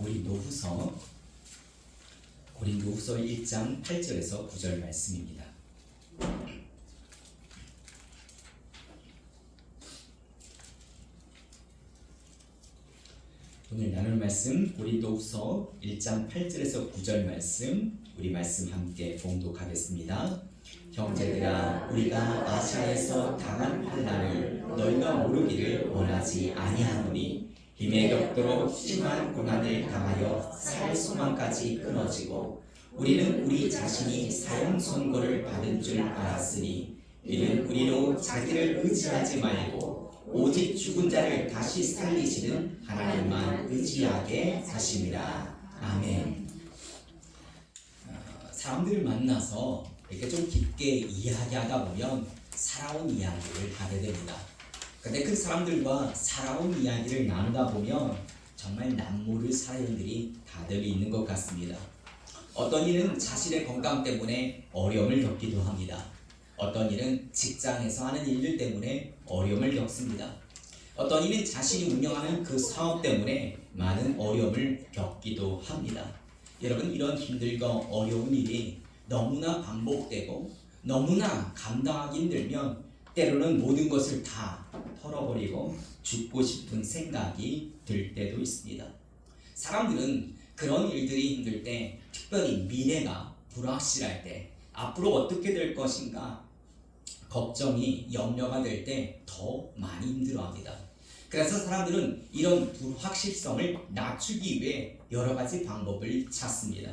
고린도후서 1장 8절에서 9절 말씀입니다. 오늘 나눌 말씀 고린도후서 1장 8절에서 9절 말씀, 우리 말씀 함께 봉독하겠습니다. 형제들아, 우리가 아시아에서 당한 환난을 너희가 모르기를 원하지 아니하노니 힘에 격도록 심한 고난을 당하여 살 소망까지 끊어지고 우리는 우리 자신이 사형 선고를 받은 줄 알았으니 이는 우리로 자기를 의지하지 말고 오직 죽은 자를 다시 살리시는 하나님만 의지하게 하심이라. 아멘. 사람들을 만나서 이렇게 좀 깊게 이야기하다 보면 살아온 이야기를 하게 됩니다. 근데 그 사람들과 살아온 이야기를 나누다 보면 정말 남모를 사연들이 다들 있는 것 같습니다. 어떤 이는 자신의 건강 때문에 어려움을 겪기도 합니다. 어떤 이는 직장에서 하는 일들 때문에 어려움을 겪습니다. 어떤 이는 자신이 운영하는 그 사업 때문에 많은 어려움을 겪기도 합니다. 여러분, 이런 힘들고 어려운 일이 너무나 반복되고 너무나 감당하기 힘들면 때로는 모든 것을 다 털어버리고 죽고 싶은 생각이 들 때도 있습니다. 사람들은 그런 일들이 힘들 때, 특별히 미래가 불확실할 때, 앞으로 어떻게 될 것인가 걱정이 염려가 될 때 더 많이 힘들어합니다. 그래서 사람들은 이런 불확실성을 낮추기 위해 여러 가지 방법을 찾습니다.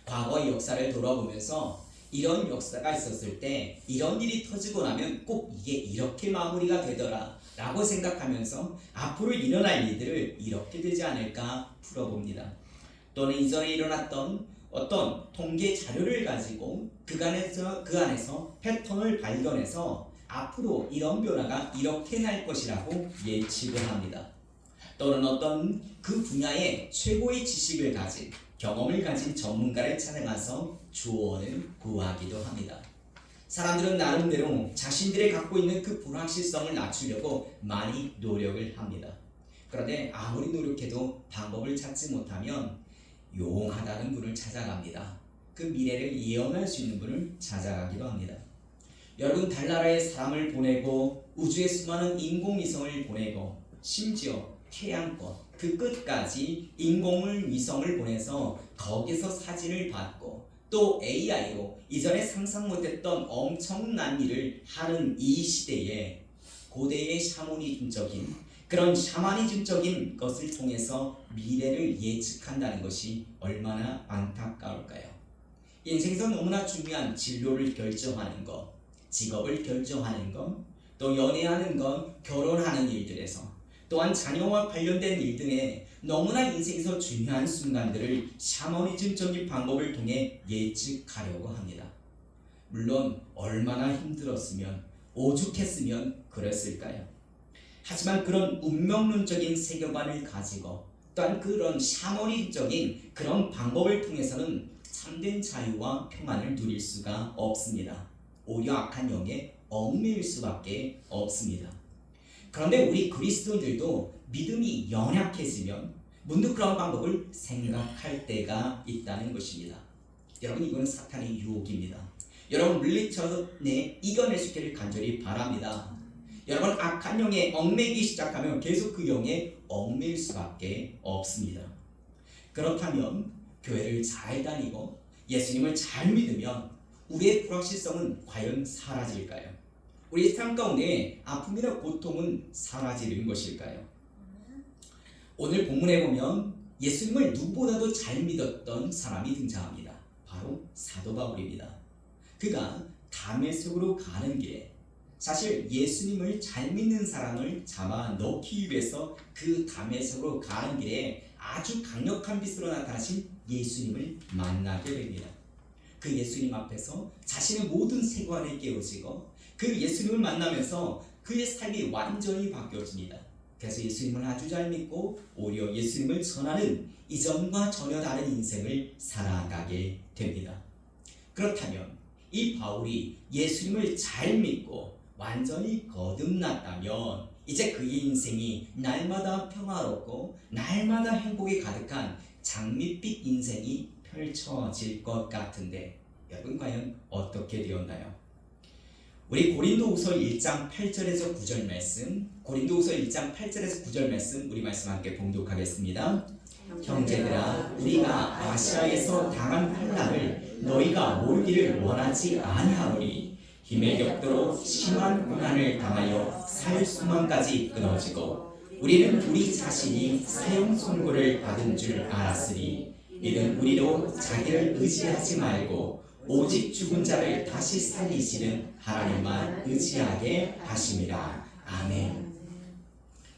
과거의 역사를 돌아보면서 이런 역사가 있었을 때 이런 일이 터지고 나면 꼭 이게 이렇게 마무리가 되더라 라고 생각하면서 앞으로 일어날 일들을 이렇게 되지 않을까 풀어봅니다. 또는 이전에 일어났던 어떤 통계 자료를 가지고 그 안에서 패턴을 발견해서 앞으로 이런 변화가 이렇게 날 것이라고 예측을 합니다. 또는 어떤 그 분야의 최고의 지식을 가진, 경험을 가진 전문가를 찾아가서 조언을 구하기도 합니다. 사람들은 나름대로 자신들이 갖고 있는 그 불확실성을 낮추려고 많이 노력을 합니다. 그런데 아무리 노력해도 방법을 찾지 못하면 용하다는 분을 찾아갑니다. 그 미래를 예언할 수 있는 분을 찾아가기도 합니다. 여러분, 달나라에 사람을 보내고 우주에 수많은 인공위성을 보내고 심지어 태양권 그 끝까지 인공위성을 보내서 거기서 사진을 받고 또 AI로 이전에 상상 못했던 엄청난 일을 하는 이 시대에 고대의 샤머니즘적인 그런 샤머니즘적인 것을 통해서 미래를 예측한다는 것이 얼마나 안타까울까요? 인생에서 너무나 중요한 진로를 결정하는 것, 직업을 결정하는 것, 또 연애하는 것, 결혼하는 일들에서 또한 자녀와 관련된 일 등의 너무나 인생에서 중요한 순간들을 샤머니즘적인 방법을 통해 예측하려고 합니다. 물론 얼마나 힘들었으면, 오죽했으면 그랬을까요? 하지만 그런 운명론적인 세계관을 가지고 또한 그런 샤머니즘적인 그런 방법을 통해서는 참된 자유와 평안을 누릴 수가 없습니다. 오히려 악한 영에 얽매일 수밖에 없습니다. 그런데 우리 그리스도인들도 믿음이 연약해지면 문득 그런 방법을 생각할 때가 있다는 것입니다. 여러분, 이거는 사탄의 유혹입니다. 여러분, 물리쳐내 이겨낼 수 있기를 간절히 바랍니다. 여러분, 악한 영에 얽매이기 시작하면 계속 그 영에 얽매일 수밖에 없습니다. 그렇다면 교회를 잘 다니고 예수님을 잘 믿으면 우리의 불확실성은 과연 사라질까요? 우리 삶 가운데 아픔이나 고통은 사라지는 것일까요? 오늘 본문에 보면 예수님을 누구보다도 잘 믿었던 사람이 등장합니다. 바로 사도 바울입니다. 그가 다메섹으로 가는 길에 사실 예수님을 잘 믿는 사람을 잡아넣기 위해서 그 다메섹으로 가는 길에 아주 강력한 빛으로 나타나신 예수님을 만나게 됩니다. 그 예수님 앞에서 자신의 모든 세관이 깨어지고 그 예수님을 만나면서 그의 삶이 완전히 바뀌어집니다. 그래서 예수님을 아주 잘 믿고 오히려 예수님을 전하는 이전과 전혀 다른 인생을 살아가게 됩니다. 그렇다면 이 바울이 예수님을 잘 믿고 완전히 거듭났다면 이제 그의 인생이 날마다 평화롭고 날마다 행복이 가득한 장밋빛 인생이 펼쳐질 것 같은데 여러분 과연 어떻게 되었나요? 우리 고린도후서 1장 8절에서 9절 말씀, 고린도후서 1장 8절에서 9절 말씀 우리 말씀 함께 봉독하겠습니다. 형제들아, 우리가 아시아에서 당한 환난을 너희가 모르기를 원하지 아니하오니 힘에 격도로 심한 고난을 당하여 살 소망까지 끊어지고 우리는 우리 자신이 사형 선고를 받은 줄 알았으니 이는 우리로 자기를 의지하지 말고 오직 죽은 자를 다시 살리시는 하나님만 의지하게 하심이라. 아멘.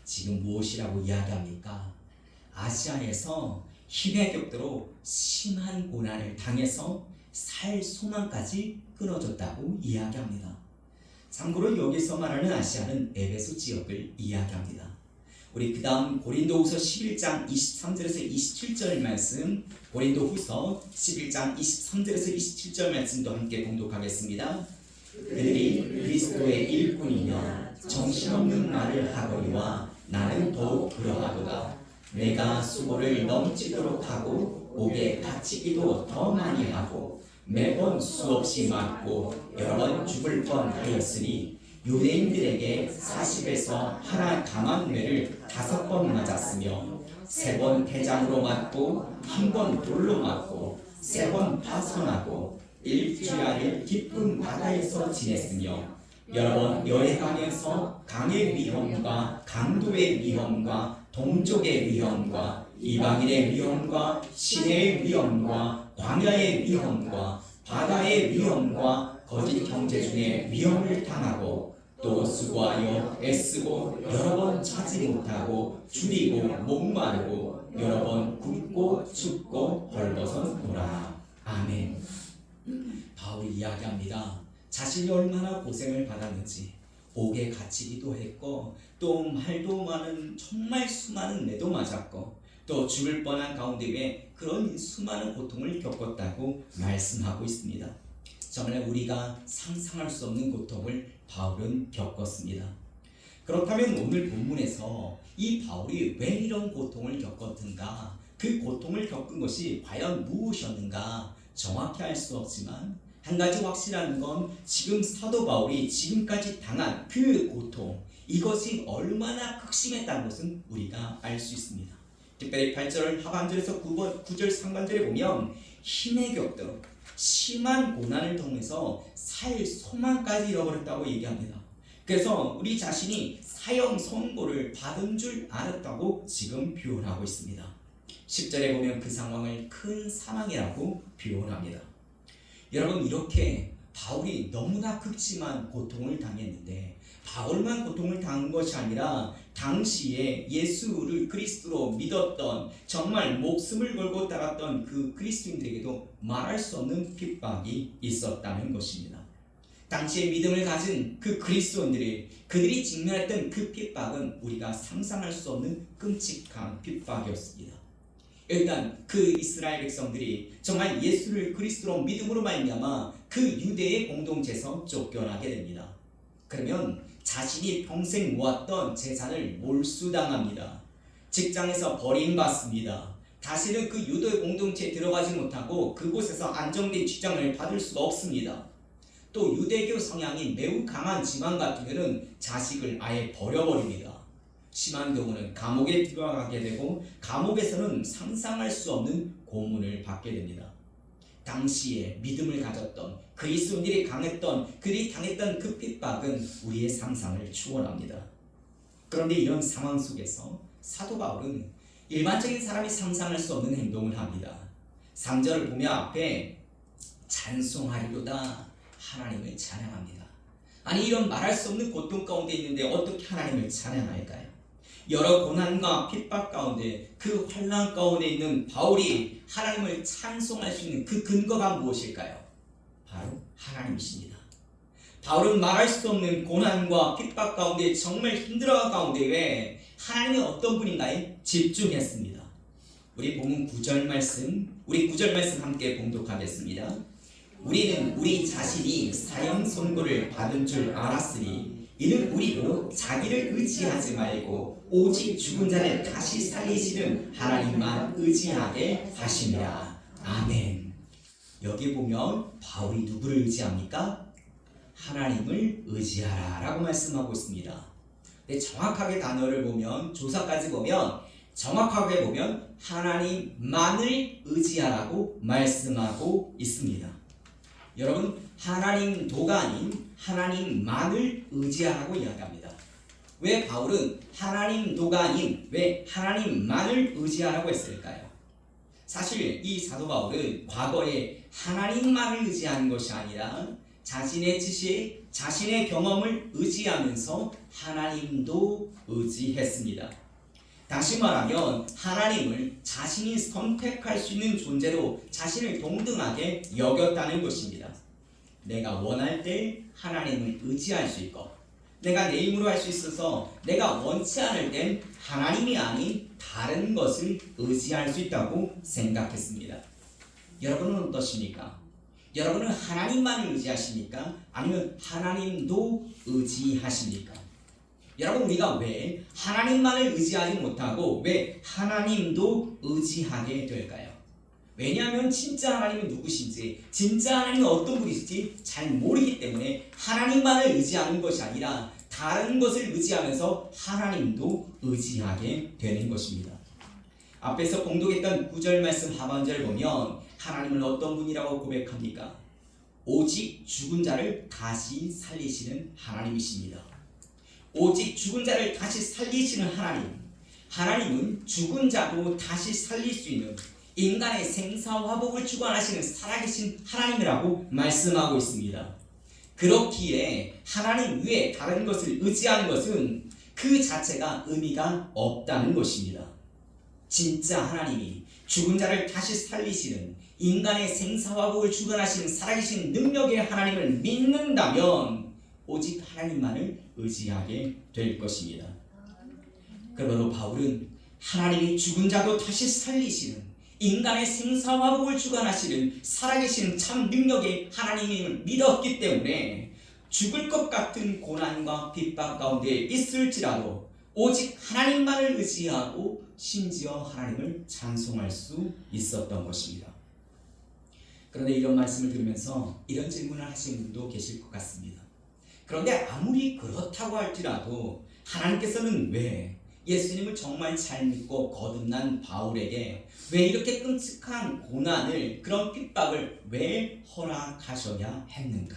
지금 무엇이라고 이야기합니까? 아시아에서 힘의 격도로 심한 고난을 당해서 살 소망까지 끊어졌다고 이야기합니다. 참고로 여기서 말하는 아시아는 에베소 지역을 이야기합니다. 우리 그 다음 고린도후서 11장 23절에서 27절 말씀, 고린도후서 11장 23절에서 27절 말씀도 함께 봉독하겠습니다. 그들이 그리스도의 일꾼이며 정신없는 말을 하거니와 나는 더욱 그러하도다. 내가 수고를 넘치도록 하고 옥에 갇히기도 더 많이 하고 매번 수없이 맞고 여러 번 죽을 뻔하였으니 유대인들에게 40에서 하나 강한 뇌를 5번 맞았으며 3번 대장으로 맞고 1번 돌로 맞고 3번 파선하고 일주일을 깊은 바다에서 지냈으며 여러 번 여행하면서 강의 위험과 강도의 위험과 동족의 위험과 이방인의 위험과 시내의 위험과 광야의 위험과 바다의 위험과 거짓 형제 중에 위험을 당하고 또 수고하여 애쓰고 여러 번 차지 못하고 줄이고 목마르고 여러 번 굶고 춥고 헐벗어노라. 아멘. 바울이 이야기합니다. 자신이 얼마나 고생을 받았는지 옥에 갇히기도 했고 또 말도 많은 정말 수많은 매도 맞았고 또 죽을 뻔한 가운데 그런 수많은 고통을 겪었다고 말씀하고 있습니다. 정말 우리가 상상할 수 없는 고통을 바울은 겪었습니다. 그렇다면 오늘 본문에서 이 바울이 왜 이런 고통을 겪었는가, 그 고통을 겪은 것이 과연 무엇이었는가 정확히 알 수 없지만 한 가지 확실한 건 지금 사도 바울이 지금까지 당한 그 고통, 이것이 얼마나 극심했다는 것은 우리가 알 수 있습니다. 특별히 8절 하반절에서 9절 상반절에 보면 힘의 격도 심한 고난을 통해서 살 소망까지 잃어버렸다고 얘기합니다. 그래서 우리 자신이 사형 선고를 받은 줄 알았다고 지금 표현하고 있습니다. 10절에 보면 그 상황을 큰 사망이라고 표현합니다. 여러분, 이렇게 바울이 너무나 극심한 고통을 당했는데 바울만 고통을 당한 것이 아니라 당시에 예수를 그리스도로 믿었던, 정말 목숨을 걸고 따랐던 그 그리스도인들에게도 말할 수 없는 핍박이 있었다는 것입니다. 당시에 믿음을 가진 그 그리스도인들이 그들이 직면했던 그 핍박은 우리가 상상할 수 없는 끔찍한 핍박이었습니다. 일단 그 이스라엘 백성들이 정말 예수를 그리스도로 믿음으로 말미암아 그 유대의 공동체에서 쫓겨나게 됩니다. 그러면 자신이 평생 모았던 재산을 몰수당합니다. 직장에서 버림받습니다. 다시는 그 유대 공동체에 들어가지 못하고 그곳에서 안정된 직장을 받을 수가 없습니다. 또 유대교 성향이 매우 강한 집안 같은 경우는 자식을 아예 버려버립니다. 심한 경우는 감옥에 들어가게 되고 감옥에서는 상상할 수 없는 고문을 받게 됩니다. 당시에 믿음을 가졌던 그리스도인들이 그들이 당했던 그 핍박은 우리의 상상을 초월합니다. 그런데 이런 상황 속에서 사도 바울은 일반적인 사람이 상상할 수 없는 행동을 합니다. 3절을 보면 앞에 찬송하리로다 하나님을 찬양합니다. 아니, 이런 말할 수 없는 고통 가운데 있는데 어떻게 하나님을 찬양할까요? 여러 고난과 핍박 가운데 그 환난 가운데 있는 바울이 하나님을 찬송할 수 있는 그 근거가 무엇일까요? 바로 하나님이십니다. 바울은 말할 수 없는 고난과 핍박 가운데 정말 힘들어하는 가운데 왜 하나님은 어떤 분인가에 집중했습니다. 우리 본문 9절 말씀, 우리 9절 말씀 함께 봉독하겠습니다. 우리는 우리 자신이 사형 선고를 받은 줄 알았으니 이는 우리로 자기를 의지하지 말고 오직 죽은 자를 다시 살리시는 하나님만 의지하게 하심이라. 아멘. 여기 보면 바울이 누구를 의지합니까? 하나님을 의지하라 라고 말씀하고 있습니다. 근데 정확하게 단어를 보면, 조사까지 보면, 정확하게 보면 하나님만을 의지하라고 말씀하고 있습니다. 여러분, 하나님도가 아닌 하나님만을 의지하라고 이야기합니다. 왜 바울은 하나님도가 아닌 왜 하나님만을 의지하라고 했을까요? 사실 이 사도 바울은 과거에 하나님만을 의지하는 것이 아니라 자신의 지식, 자신의 경험을 의지하면서 하나님도 의지했습니다. 다시 말하면 하나님을 자신이 선택할 수 있는 존재로 자신을 동등하게 여겼다는 것입니다. 내가 원할 때 하나님을 의지할 수 있고, 내가 내 힘으로 할 수 있어서 내가 원치 않을 땐 하나님이 아닌 다른 것을 의지할 수 있다고 생각했습니다. 여러분은 어떠십니까? 여러분은 하나님만을 의지하십니까? 아니면 하나님도 의지하십니까? 여러분, 우리가 왜 하나님만을 의지하지 못하고 왜 하나님도 의지하게 될까요? 왜냐하면 진짜 하나님은 누구신지, 진짜 하나님은 어떤 분이신지 잘 모르기 때문에 하나님만을 의지하는 것이 아니라 다른 것을 의지하면서 하나님도 의지하게 되는 것입니다. 앞에서 공독했던 9절 말씀 하반절 보면 하나님은 어떤 분이라고 고백합니까? 오직 죽은 자를 다시 살리시는 하나님이십니다. 오직 죽은 자를 다시 살리시는 하나님. 하나님은 죽은 자도 다시 살릴 수 있는 인간의 생사화복을 주관하시는 살아계신 하나님이라고 말씀하고 있습니다. 그렇기에 하나님 외에 다른 것을 의지하는 것은 그 자체가 의미가 없다는 것입니다. 진짜 하나님이 죽은 자를 다시 살리시는 인간의 생사화복을 주관하시는 살아계신 능력의 하나님을 믿는다면 오직 하나님만을 의지하게 될 것입니다. 그러므로 바울은 하나님이 죽은 자도 다시 살리시는 인간의 생사화복을 주관하시는 살아계신 참 능력의 하나님을 믿었기 때문에 죽을 것 같은 고난과 핍박 가운데 있을지라도 오직 하나님만을 의지하고 심지어 하나님을 찬송할 수 있었던 것입니다. 그런데 이런 말씀을 들으면서 이런 질문을 하시는 분도 계실 것 같습니다. 그런데 아무리 그렇다고 할지라도 하나님께서는 왜 예수님을 정말 잘 믿고 거듭난 바울에게 왜 이렇게 끔찍한 고난을, 그런 핍박을 왜 허락하셔야 했는가?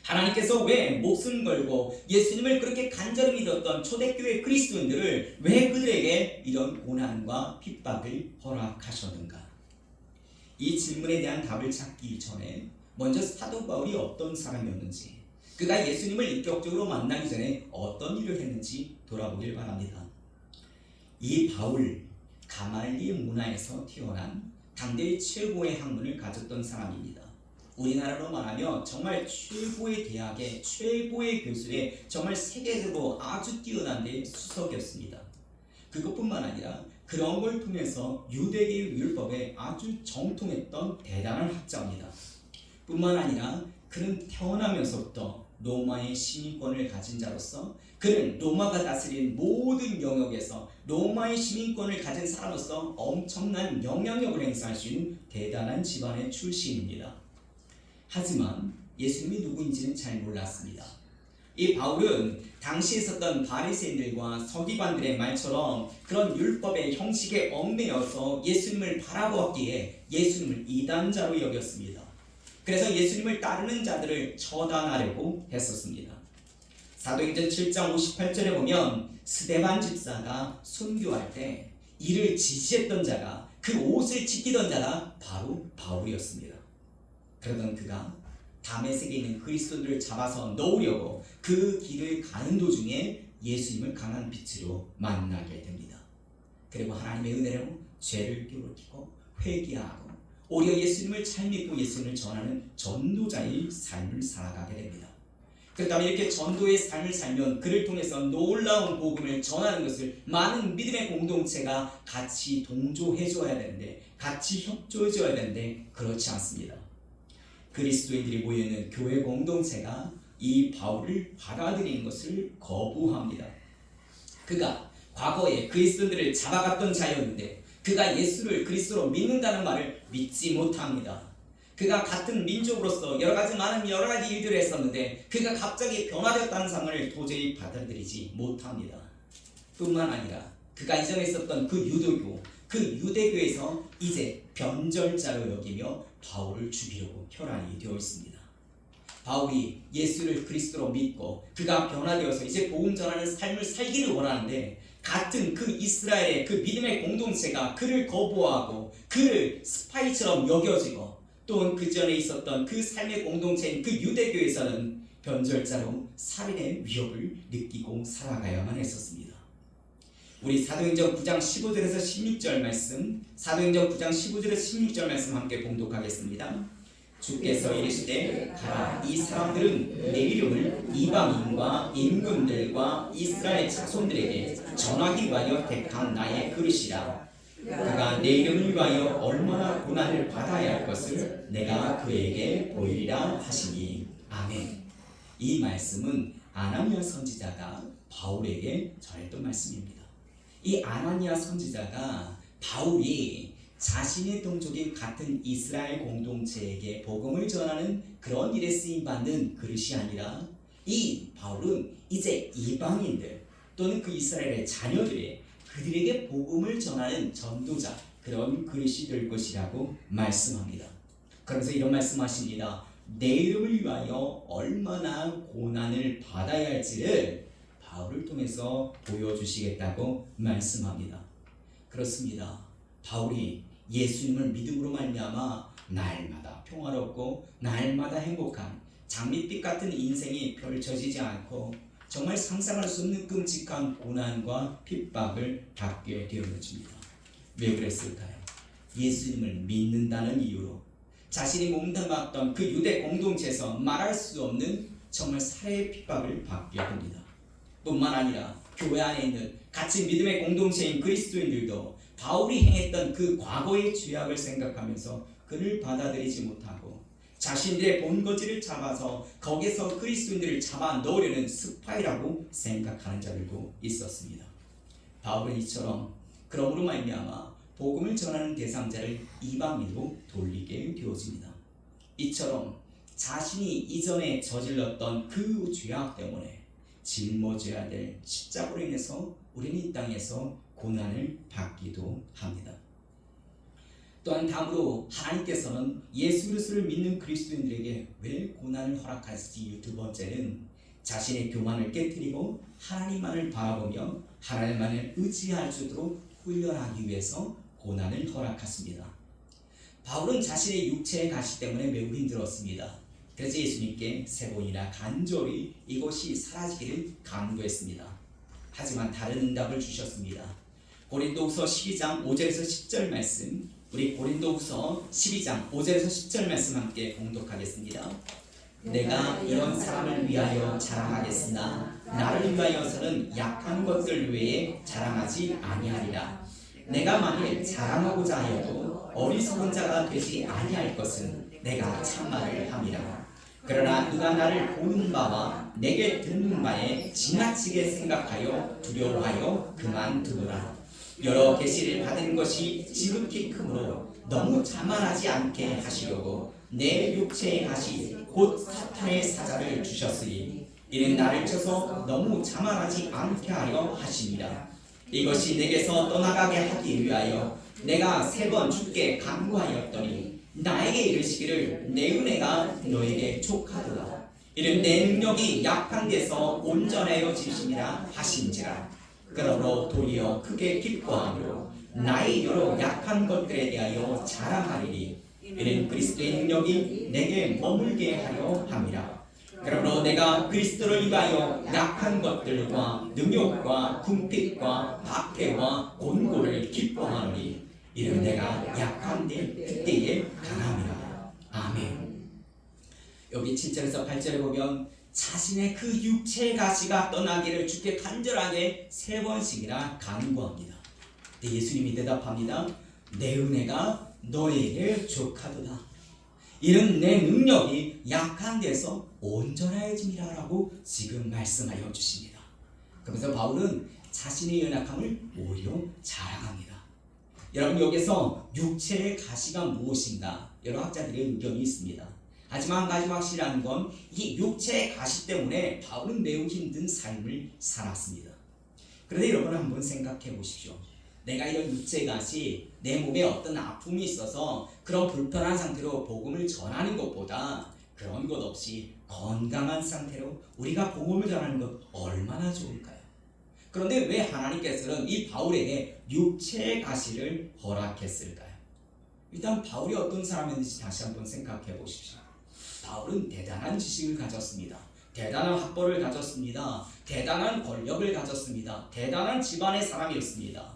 하나님께서 왜 목숨 걸고 예수님을 그렇게 간절히 믿었던 초대교회 그리스도인들을 왜 그들에게 이런 고난과 핍박을 허락하셨는가? 이 질문에 대한 답을 찾기 전에 먼저 사도 바울이 어떤 사람이었는지, 그가 예수님을 인격적으로 만나기 전에 어떤 일을 했는지 돌아보길 바랍니다. 이 바울, 가말리엘 문화에서 태어난 당대의 최고의 학문을 가졌던 사람입니다. 우리나라로 말하면 정말 최고의 대학의 최고의 교수의 정말 세계적으로 아주 뛰어난 데 수석이었습니다. 그것뿐만 아니라 그런 걸 통해서 유대계의 율법에 아주 정통했던 대단한 학자입니다. 뿐만 아니라 그는 태어나면서부터 로마의 시민권을 가진 자로서, 그는 로마가 다스린 모든 영역에서 로마의 시민권을 가진 사람으로서 엄청난 영향력을 행사할 수 있는 대단한 집안의 출신입니다. 하지만 예수님이 누구인지는 잘 몰랐습니다. 이 바울은 당시에 있었던 바리새인들과 서기관들의 말처럼 그런 율법의 형식에 얽매여서 예수님을 바라보았기에 예수님을 이단자로 여겼습니다. 그래서 예수님을 따르는 자들을 처단하려고 했었습니다. 사도행전 7장 58절에 보면 스데반 집사가 순교할 때 이를 지지했던 자가, 그 옷을 지키던 자가 바로 바울이었습니다. 그러던 그가 다메섹에 있는 그리스도인들을 잡아서 넣으려고 그 길을 가는 도중에 예수님을 강한 빛으로 만나게 됩니다. 그리고 하나님의 은혜로 죄를 깨우치고 회개하고 오히려 예수님을 잘 믿고 예수님을 전하는 전도자의 삶을 살아가게 됩니다. 그렇다면 이렇게 전도의 삶을 살면 그를 통해서 놀라운 복음을 전하는 것을 많은 믿음의 공동체가 같이 동조해 줘야 되는데, 같이 협조해 줘야 되는데 그렇지 않습니다. 그리스도인들이 모여있는 교회 공동체가 이 바울을 받아들이는 것을 거부합니다. 그가 과거에 그리스도인들을 잡아갔던 자였는데 그가 예수를 그리스도로 믿는다는 말을 믿지 못합니다. 그가 같은 민족으로서 여러 가지 일들을 했었는데 그가 갑자기 변화되었다는 상을 도저히 받아들이지 못합니다. 뿐만 아니라 그가 이전에 있었던 그 유대교, 그 유대교에서 이제 변절자로 여기며 바울을 죽이려고 혈안이 되어 있습니다. 바울이 예수를 그리스도로 믿고 그가 변화되어서 이제 복음 전하는 삶을 살기를 원하는데 같은 그 이스라엘의 그 믿음의 공동체가 그를 거부하고 그를 스파이처럼 여겨지고 또는 그 전에 있었던 그 삶의 공동체인 그 유대교에서는 변절자로 살인의 위협을 느끼고 살아가야만 했었습니다. 우리 사도행전 9장 15절에서 16절 말씀, 사도행전 9장 15절에서 16절 말씀 함께 봉독하겠습니다. 주께서 이르시되 가라, 이 사람들은 내 이름을 이방인과 임금들과 이스라엘 자손들에게 전하기 위하여 택한 나의 그릇이라. 그가 내 이름을 위하여 얼마나 고난을 받아야 할 것을 내가 그에게 보이리라 하시니. 아멘. 이 말씀은 아나니아 선지자가 바울에게 전했던 말씀입니다. 이 아나니아 선지자가 바울이 자신의 동족인 같은 이스라엘 공동체에게 복음을 전하는 그런 일에 쓰임받는 그릇이 아니라 이 바울은 이제 이방인들 또는 그 이스라엘의 자녀들의 그들에게 복음을 전하는 전도자, 그런 그릇이 될 것이라고 말씀합니다. 그래서 이런 말씀하십니다. 내 이름을 위하여 얼마나 고난을 받아야 할지를 바울을 통해서 보여주시겠다고 말씀합니다. 그렇습니다. 바울이 예수님을 믿음으로 말미암아 날마다 평화롭고 날마다 행복한 장밋빛 같은 인생이 펼쳐지지 않고 정말 상상할 수 없는 끔찍한 고난과 핍박을 받게 되었습니다. 왜 그랬을까요? 예수님을 믿는다는 이유로 자신이 몸담았던 그 유대 공동체에서 말할 수 없는 정말 살해의 핍박을 받게 됩니다. 뿐만 아니라 교회 안에 있는 같이 믿음의 공동체인 그리스도인들도 바울이 행했던 그 과거의 죄악을 생각하면서 그를 받아들이지 못하고 자신들의 본거지를 잡아서 거기서 그리스도인들을 잡아 넣으려는 스파이라고 생각하는 자들도 있었습니다. 바울은 이처럼 그러므로 말미암아 복음을 전하는 대상자를 이방인으로 돌리게 되어집니다. 이처럼 자신이 이전에 저질렀던 그 죄악 때문에 짊어져야 될 십자가로 인해서 우리는 이 땅에서 고난을 받기도 합니다. 또한 다음으로 하나님께서는 예수 그리스도를 믿는 그리스도인들에게 왜 고난을 허락하실지, 두 번째는 자신의 교만을 깨뜨리고 하나님만을 바라보며 하나님만을 의지할 수 있도록 훈련하기 위해서 고난을 허락하십니다. 바울은 자신의 육체의 가시 때문에 매우 힘들었습니다. 그래서 예수님께 세 번이나 간절히 이것이 사라지기를 간구했습니다. 하지만 다른 응답을 주셨습니다. 고린도후서 12장 5절에서 10절 말씀, 우리 고린도후서 12장 5절에서 10절 말씀 함께 봉독하겠습니다. 내가 이런 사람을 위하여 자랑하겠으나 나를 위하여서는 약한 것들 외에 자랑하지 아니하리라. 내가 만일 자랑하고자 하여도 어리석은 자가 되지 아니할 것은 내가 참말을 함이라. 그러나 누가 나를 보는 바와 내게 듣는 바에 지나치게 생각하여 두려워하여 그만두노라. 여러 계시를 받은 것이 지극히 크므로 너무 자만하지 않게 하시려고 내 육체의 가시 곧 사탄의 사자를 주셨으니 이는 나를 쳐서 너무 자만하지 않게 하려 하심이라. 이것이 내게서 떠나가게 하기 위하여 내가 3번 주께 간구하였더니 나에게 이르시기를 내 은혜가 너에게 족하도다. 이는 내 능력이 약한 데서 온전하여지심이라 하신지라. 그러므로 도리어 크게 기뻐하므로 나의 여러 약한 것들에 대하여 자랑하리니 이는 그리스도의 능력이 내게 머물게 하려 함이라. 그러므로 내가 그리스도를 위하여 약한 것들과 능욕과 궁핍과 박해와 곤고를 기뻐하노니 이는 내가 약한데 그때에 강함이라. 아멘. 여기 7절에서 8절에 보면 자신의 그 육체의 가시가 떠나기를 주께 간절하게 3번씩이나 간구합니다. 예수님이 대답합니다. 내 은혜가 너에게 족하도다. 이는 내 능력이 약한 데서 온전해짐이라고 지금 말씀하여 주십니다. 그러면서 바울은 자신의 연약함을 오히려 자랑합니다. 여러분, 여기서 육체의 가시가 무엇인가 여러 학자들의 의견이 있습니다. 하지만 한 가지 확실한 건 이 육체의 가시 때문에 바울은 매우 힘든 삶을 살았습니다. 그런데 여러분, 한번 생각해 보십시오. 내가 이런 육체의 가시, 내 몸에 어떤 아픔이 있어서 그런 불편한 상태로 복음을 전하는 것보다 그런 것 없이 건강한 상태로 우리가 복음을 전하는 것 얼마나 좋을까요? 그런데 왜 하나님께서는 이 바울에게 육체의 가시를 허락했을까요? 일단 바울이 어떤 사람이었는지 다시 한번 생각해 보십시오. 바울은 대단한 지식을 가졌습니다. 대단한 학벌을 가졌습니다. 대단한 권력을 가졌습니다. 대단한 집안의 사람이었습니다.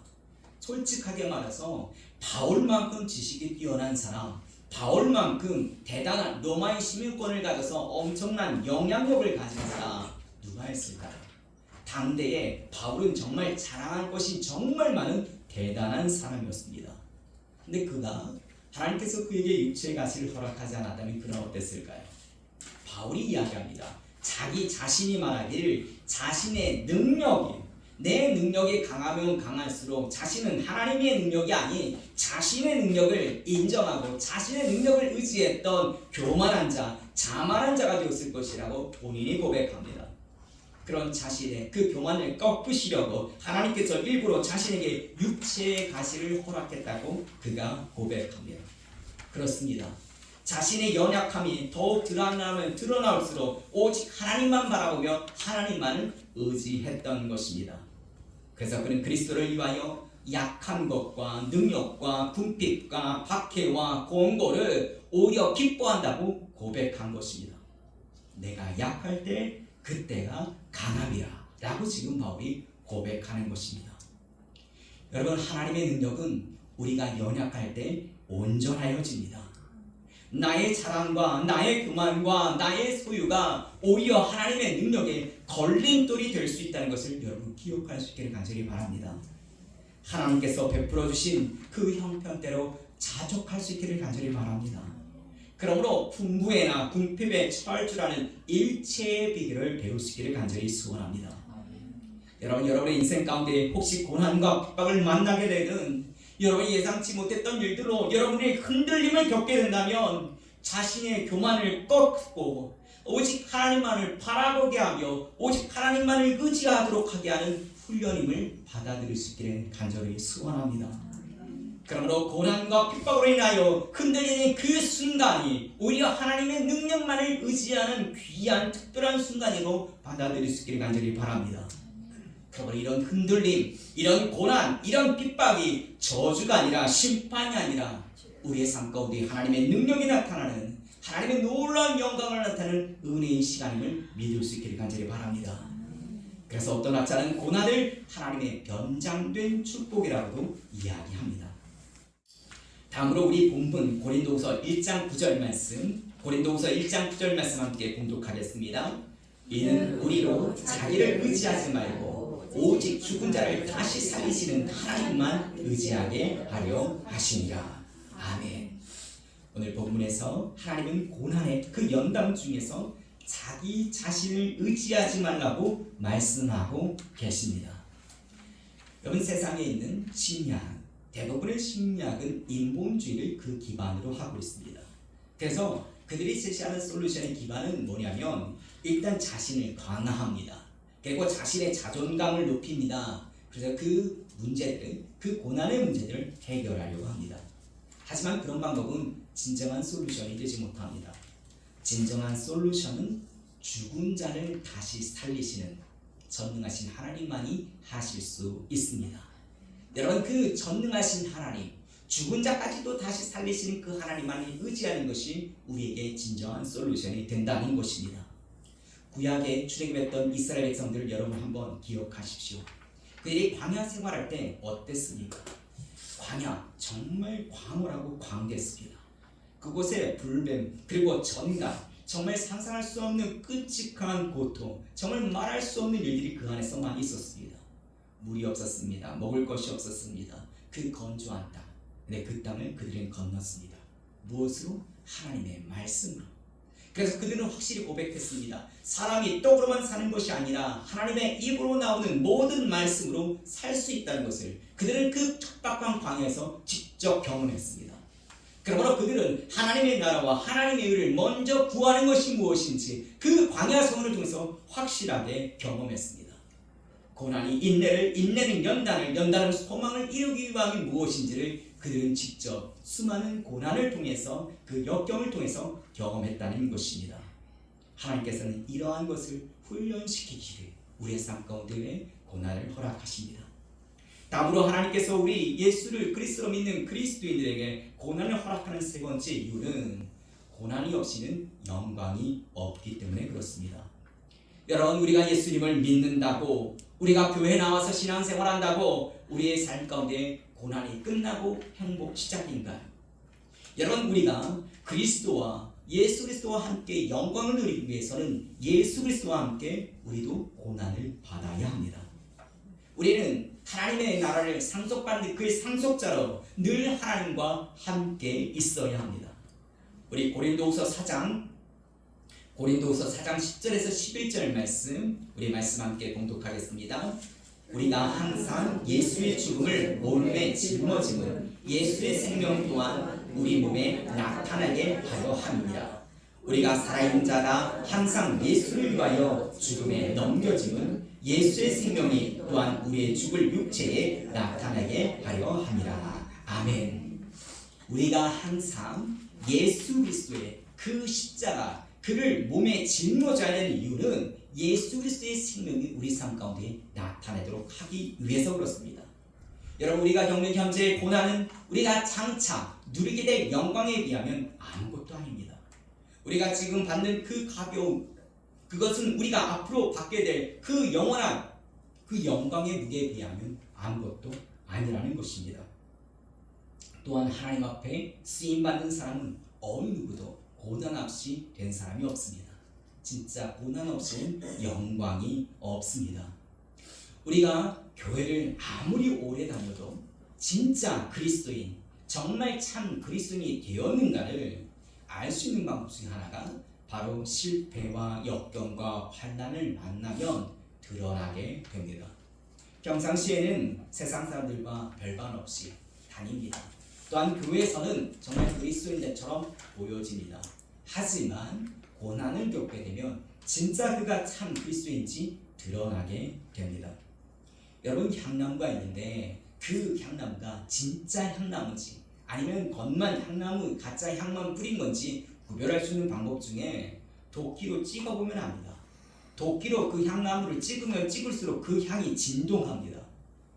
솔직하게 말해서 바울만큼 지식이 뛰어난 사람, 바울만큼 대단한 로마의 시민권을 가져서 엄청난 영향력을 가진 사람 누가 있을까요? 당대에 바울은 정말 자랑할 것이 정말 많은 대단한 사람이었습니다. 근데 그가 하나님께서 그에게 육체의 가시를 허락하지 않았다면 그는 어땠을까요? 바울이 이야기합니다. 자기 자신이 말하기를 자신의 능력이, 내 능력이 강하면 강할수록 자신은 하나님의 능력이 아닌 자신의 능력을 인정하고 자신의 능력을 의지했던 교만한 자, 자만한 자가 되었을 것이라고 본인이 고백합니다. 그런 자신의 그 교만을 꺾으시려고 하나님께서 일부러 자신에게 육체의 가시를 허락했다고 그가 고백합니다. 그렇습니다. 자신의 연약함이 더욱 드러나올수록 오직 하나님만 바라보며 하나님만을 의지했던 것입니다. 그래서 그는 그리스도를 위하여 약한 것과 능력과 궁핍과 박해와 공고를 오히려 기뻐한다고 고백한 것입니다. 내가 약할 때 그때가 강함이라 라고 지금 바울이 고백하는 것입니다. 여러분, 하나님의 능력은 우리가 연약할 때 온전하여집니다. 나의 자랑과 나의 교만과 나의 소유가 오히려 하나님의 능력에 걸림돌이 될 수 있다는 것을 여러분 기억할 수 있기를 간절히 바랍니다. 하나님께서 베풀어 주신 그 형편대로 자족할 수 있기를 간절히 바랍니다. 그러므로 풍부에나 궁핍에 처할 줄 아는 일체의 비결을 배울 수 있기를 간절히 소원합니다. 여러분, 여러분의 인생 가운데 혹시 고난과 핍박을 만나게 되든 여러분이 예상치 못했던 일들로 여러분의 흔들림을 겪게 된다면 자신의 교만을 꺾고 오직 하나님만을 바라보게 하며 오직 하나님만을 의지하도록 하게 하는 훈련임을 받아들일 수 있기를 간절히 소원합니다. 그러므로 고난과 핍박으로 인하여 흔들리는 그 순간이 오히려 하나님의 능력만을 의지하는 귀한 특별한 순간으로 받아들일 수 있기를 간절히 바랍니다. 그러므로 이런 흔들림, 이런 고난, 이런 핍박이 저주가 아니라 심판이 아니라 우리의 삶 가운데 하나님의 능력이 나타나는, 하나님의 놀라운 영광을 나타내는 은혜의 시간임을 믿을 수 있기를 간절히 바랍니다. 그래서 어떤 학자는 고난을 하나님의 변장된 축복이라고도 이야기합니다. 다음으로 우리 본문 고린도후서 1장 9절 말씀, 고린도후서 1장 9절 말씀 함께 봉독하겠습니다. 이는 우리로 자기를 의지하지 말고 오직 죽은 자를 다시 살리시는 하나님만 의지하게 하려 하시니라. 아멘. 오늘 본문에서 하나님은 고난의 그 연단 중에서 자기 자신을 의지하지 말라고 말씀하고 계십니다. 여러분, 세상에 있는 신약, 대부분의 신약은 인본주의를 그 기반으로 하고 있습니다. 그래서 그들이 제시하는 솔루션의 기반은 뭐냐면 일단 자신을 강화합니다. 그리고 자신의 자존감을 높입니다. 그래서 그 문제들, 그 고난의 문제들을 해결하려고 합니다. 하지만 그런 방법은 진정한 솔루션이 되지 못합니다. 진정한 솔루션은 죽은 자를 다시 살리시는 전능하신 하나님만이 하실 수 있습니다. 여러분, 그 전능하신 하나님, 죽은 자까지도 다시 살리시는 그 하나님만이 의지하는 것이 우리에게 진정한 솔루션이 된다는 것입니다. 구약에 출애굽했던 이스라엘 백성들을 여러분 한번 기억하십시오. 그들이 광야 생활할 때 어땠습니까? 광야, 정말 광활하고 광대했습니다. 그곳에 불뱀, 그리고 전갈, 정말 상상할 수 없는 끔찍한 고통, 정말 말할 수 없는 일들이 그 안에서 많이 있었습니다. 물이 없었습니다. 먹을 것이 없었습니다. 그 건조한 땅, 근데 그 땅을 그들은 건넜습니다. 무엇으로? 하나님의 말씀으로. 그래서 그들은 확실히 고백했습니다. 사람이 떡으로만 사는 것이 아니라 하나님의 입으로 나오는 모든 말씀으로 살 수 있다는 것을 그들은 그 척박한 광야에서 직접 경험했습니다. 그러므로 그들은 하나님의 나라와 하나님의 의를 먼저 구하는 것이 무엇인지 그 광야 생활을 통해서 확실하게 경험했습니다. 고난이 인내를, 인내는 연단을, 연단은 소망을 이루기 위함이 무엇인지를 그들은 직접 수많은 고난을 통해서 그 역경을 통해서 경험했다는 것입니다. 하나님께서는 이러한 것을 훈련시키기를 우리의 삶 가운데 고난을 허락하십니다. 다음으로 하나님께서 우리 예수를 그리스도로 믿는 그리스도인들에게 고난을 허락하는 세 번째 이유는 고난이 없이는 영광이 없기 때문에 그렇습니다. 여러분, 우리가 예수님을 믿는다고, 우리가 교회에 나와서 신앙생활한다고 우리의 삶 가운데 고난이 끝나고 행복 시작인가요? 여러분, 우리가 그리스도와 예수 그리스도와 함께 영광을 누리기 위해서는 예수 그리스도와 함께 우리도 고난을 받아야 합니다. 우리는 하나님의 나라를 상속받는 그 상속자로 늘 하나님과 함께 있어야 합니다. 우리 고린도후서 4장 10절에서 11절 말씀, 우리 말씀 함께 봉독하겠습니다. 우리가 항상 예수의 죽음을 몸에 짊어짐은 예수의 생명 또한 우리 몸에 나타나게 하려 함이라. 우리가 살아있는 자가 항상 예수를 위하여 죽음에 넘겨짐은 예수의 생명이 또한 우리의 죽을 육체에 나타나게 하려 함이라. 아멘. 우리가 항상 예수 그리스도의 그 십자가, 그를 몸에 짊어져야 되는 이유는 예수 그리스도의 생명이 우리 삶 가운데 나타나도록 하기 위해서 그렇습니다. 여러분, 우리가 겪는 현재의 고난은 우리가 장차 누리게 될 영광에 비하면 아무것도 아닙니다. 우리가 지금 받는 그 가벼움, 그것은 우리가 앞으로 받게 될 그 영원한 그 영광의 무게에 비하면 아무것도 아니라는 것입니다. 또한 하나님 앞에 쓰임받는 사람은 어느 누구도 고난 없이 된 사람이 없습니다. 진짜 고난 없이는 영광이 없습니다. 우리가 교회를 아무리 오래 다녀도 진짜 그리스도인, 정말 참 그리스도인이 되었는가를 알 수 있는 방법 중 하나가 바로 실패와 역경과 환난을 만나면 드러나게 됩니다. 평상시에는 세상 사람들과 별반 없이 다닙니다. 또한 교회에서는 정말 그리스도인들처럼 보여집니다. 하지만 고난을 겪게 되면 진짜 그가 참 그리스도인지 드러나게 됩니다. 여러분, 향나무가 있는데 그 향나무가 진짜 향나무인지 아니면 겉만 향나무, 가짜 향만 뿌린 건지 구별할 수 있는 방법 중에 도끼로 찍어보면 압니다. 도끼로 그 향나무를 찍으면 찍을수록 그 향이 진동합니다.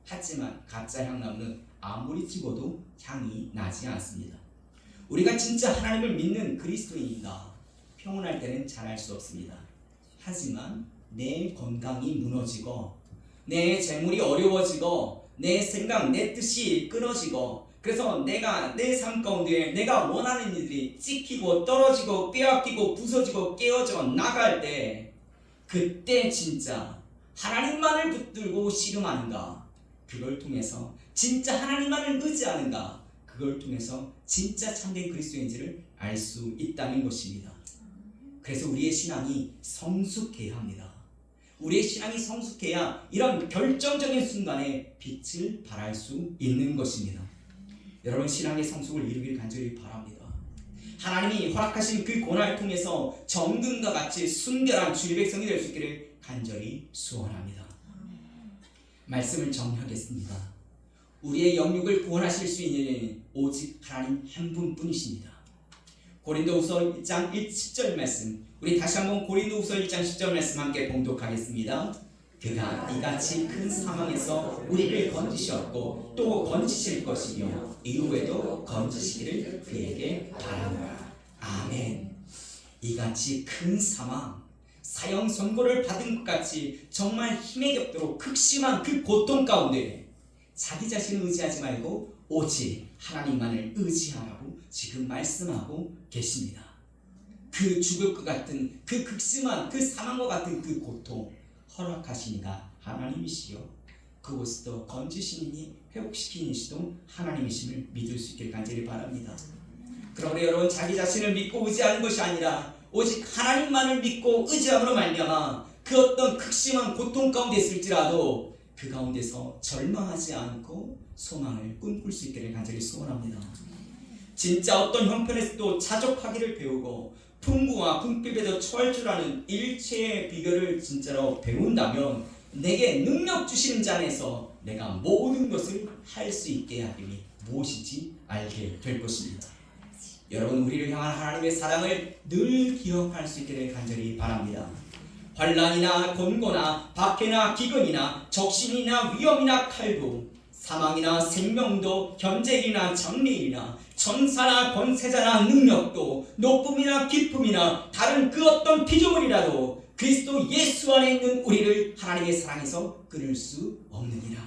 하지만 가짜 향나무는 아무리 찍어도 향이 나지 않습니다. 우리가 진짜 하나님을 믿는 그리스도인인가 평온할 때는 잘 알 수 없습니다. 하지만 내 건강이 무너지고 내 재물이 어려워지고 내 생각, 내 뜻이 끊어지고 그래서 내가 내 삶 가운데 내가 원하는 일들이 찍히고 떨어지고 빼앗기고 부서지고 깨어져 나갈 때 그때 진짜 하나님만을 붙들고 씨름하는가, 그걸 통해서 진짜 하나님만을 의지하는가, 그걸 통해서 진짜 참된 그리스도인지를 알 수 있다는 것입니다. 그래서 우리의 신앙이 성숙해야 합니다. 우리의 신앙이 성숙해야 이런 결정적인 순간에 빛을 발할 수 있는 것입니다. 여러분, 신앙의 성숙을 이루길 간절히 바랍니다. 하나님이 허락하신 그 고난을 통해서 정금과 같이 순결한 주의 백성이 될 수 있기를 간절히 소원합니다. 말씀을 정리하겠습니다. 우리의 영육을 구원하실 수 있는 오직 하나님 한 분뿐이십니다. 고린도후서 1장 10절 말씀, 우리 다시 한번 고린도후서 1장 10절 말씀 함께 봉독하겠습니다. 그가 이같이 큰 사망에서 우리를 건지셨고 또 건지실 것이며 이후에도 건지시기를 그에게 바랍니다. 아멘. 이같이 큰 사망, 사형 선고를 받은 것 같이 정말 힘에 겹도록 극심한 그 고통 가운데 자기 자신을 의지하지 말고 오직 하나님만을 의지하라고 지금 말씀하고 계십니다. 그 죽을 것 같은 그 극심한 그 사망과 같은 그 고통 허락하시니까 하나님이시요, 그곳에도 건지시니 회복시키는 이시도 하나님이심을 믿을 수 있길 간절히 바랍니다. 그러므로 여러분 자기 자신을 믿고 의지하는 것이 아니라 오직 하나님만을 믿고 의지함으로 말미암아 그 어떤 극심한 고통 가운데 있을지라도 그 가운데서 절망하지 않고 소망을 꿈꿀 수 있기를 간절히 소원합니다. 진짜 어떤 형편에서도 자족하기를 배우고 풍부와 궁핍에도 처할 줄 아는 일체의 비결을 진짜로 배운다면 내게 능력 주시는 자 안에서 내가 모든 것을 할 수 있게 하심이 무엇인지 알게 될 것입니다. 여러분, 우리를 향한 하나님의 사랑을 늘 기억할 수 있기를 간절히 바랍니다. 환난이나 곤고나 박해나 기근이나 적신이나 위험이나 칼도 사망이나 생명도 현재일이나 장래일이나 천사나 권세자나 능력도 높음이나 깊음이나 다른 그 어떤 피조물이라도 그리스도 예수 안에 있는 우리를 하나님의 사랑에서 끊을 수 없느니라.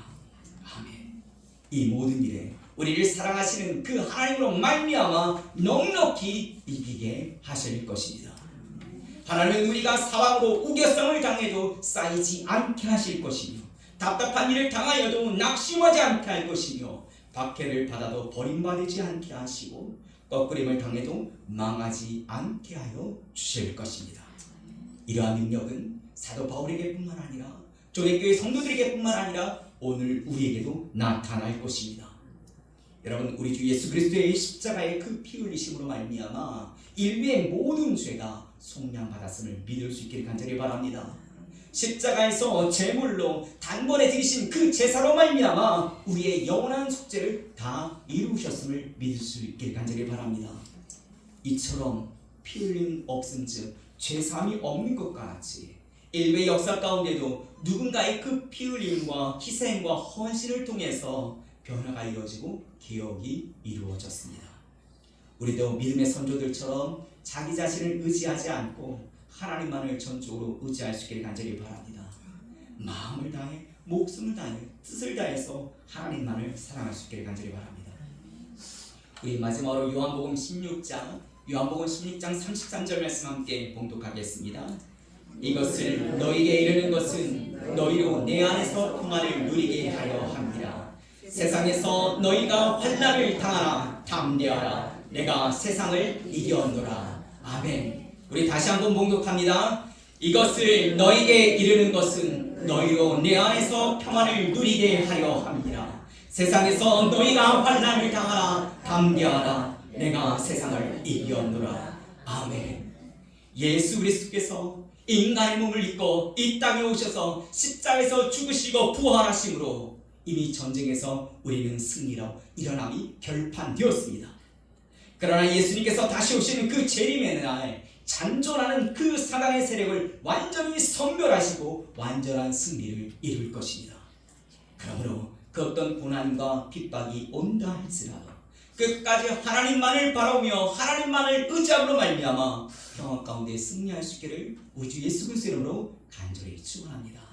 아멘. 이 모든 일에 우리를 사랑하시는 그 하나님으로 말미암아 넉넉히 이기게 하실 것입니다. 하나님은 우리가 사방으로 우겨성을 당해도 쌓이지 않게 하실 것이며 답답한 일을 당하여도 낙심하지 않게 할 것이며 박해를 받아도 버림받지 않게 하시고 꺾으림을 당해도 망하지 않게 하여 주실 것입니다. 이러한 능력은 사도 바울에게뿐만 아니라 초대교회 성도들에게뿐만 아니라 오늘 우리에게도 나타날 것입니다. 여러분, 우리 주 예수 그리스도의 십자가의 그 피 흘리심으로 말미암아 인류의 모든 죄가 속량받았음을 믿을 수 있기를 간절히 바랍니다. 십자가에서 제물로 단번에 드리신 그 제사로 말미암아 우리의 영원한 속죄를 다 이루셨음을 믿을 수 있기를 간절히 바랍니다. 이처럼 피 흘림 없음즉 죄사함이 없는 것 같이 인류의 역사 가운데도 누군가의 그 피 흘림과 희생과 헌신을 통해서 변화가 이루어지고 개혁이 이루어졌습니다. 우리도 믿음의 선조들처럼 자기 자신을 의지하지 않고 하나님만을 전적으로 의지할 수 있기를 간절히 바랍니다. 마음을 다해 목숨을 다해 뜻을 다해서 하나님만을 사랑할 수 있기를 간절히 바랍니다. 우리 마지막으로 요한복음 16장 33절 말씀 함께 봉독하겠습니다. 이것을 너희에게 이르는 것은 너희로 내 안에서 평안을 누리게 하려 함이라. 세상에서 너희가 환난을 당하라. 담대하라. 내가 세상을 이겼노라. 아멘. 우리 다시 한번 봉독합니다. 이것을 너희에게 이르는 것은 너희로 내 안에서 평안을 누리게 하려 함이라. 세상에서 너희가 환난을 당하라. 담대하라. 내가 세상을 이겼노라. 아멘. 예수 그리스도께서 인간의 몸을 입고 이 땅에 오셔서 십자가에서 죽으시고 부활하심으로 이미 전쟁에서 우리는 승리로 일어남이 결판되었습니다. 그러나 예수님께서 다시 오시는 그 재림의 날 잔존하는 그 사단의 세력을 완전히 섬멸하시고 완전한 승리를 이룰 것입니다. 그러므로 그 어떤 고난과 핍박이 온다 할지라도 끝까지 하나님만을 바라보며 하나님만을 의지함으로 말미암아 평화 가운데 승리할 수 있기를 우리 주 예수 그리스도 이름으로 간절히 축원합니다.